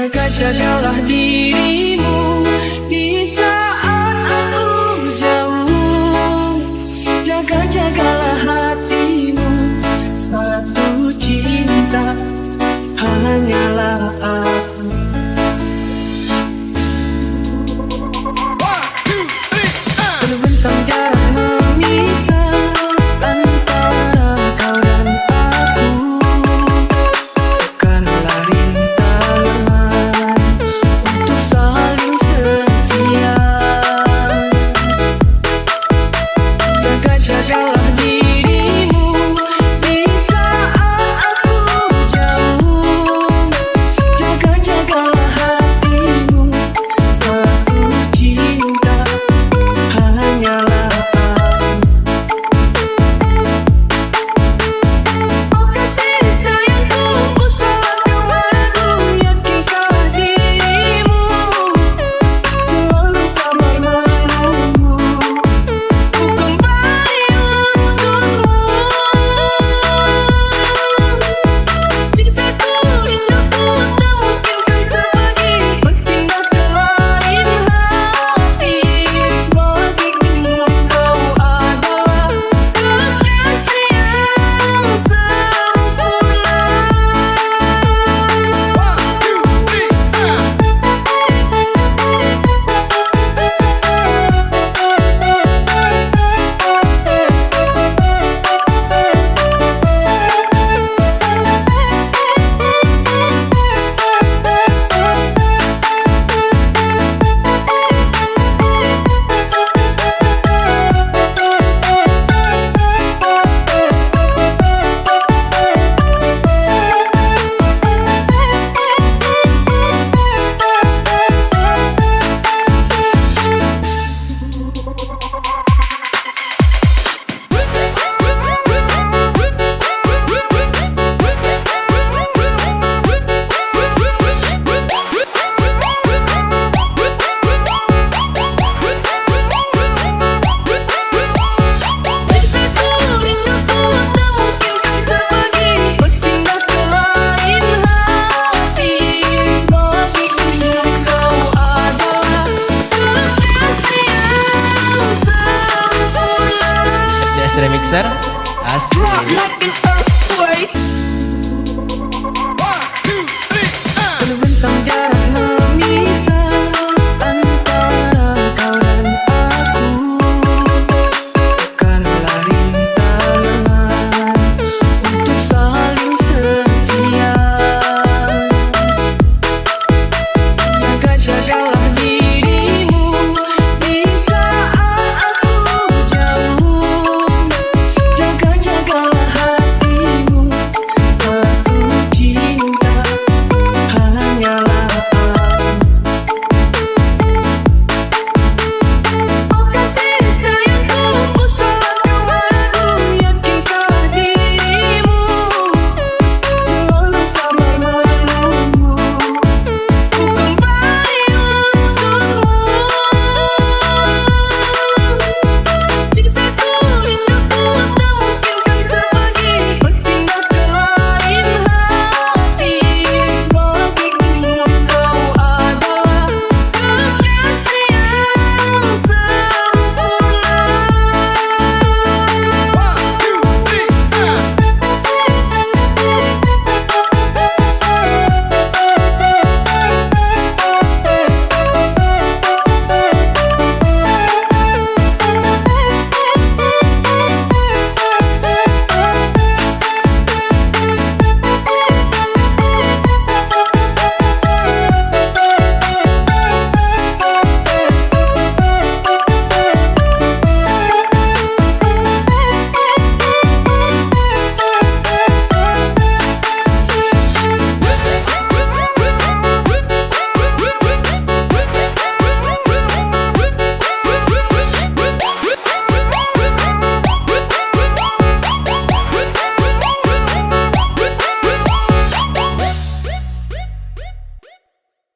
Jaga-jagalah dirimu di saat aku jauh. Jaga-jagalah hatimu, satu cinta hanyalah aku. Terbentang jarak memisah antara kau dan aku. Bukanlah rintangan untuk saling setia. Jaga-jagalah dirimu di saat aku jauh. Jaga-jagalah hatimu, satu cinta hanyalah aku. Oh kasih sayangku, ku salahkan lagu, yakinkah dirimu selalu sabar menunggu. Ku kembali untukmu. Cintaku, rinduku, tak mungkin kan terbagi, berpindah ke lain hati. Bagiku kau adalah kekasih yang sempurna. Remixer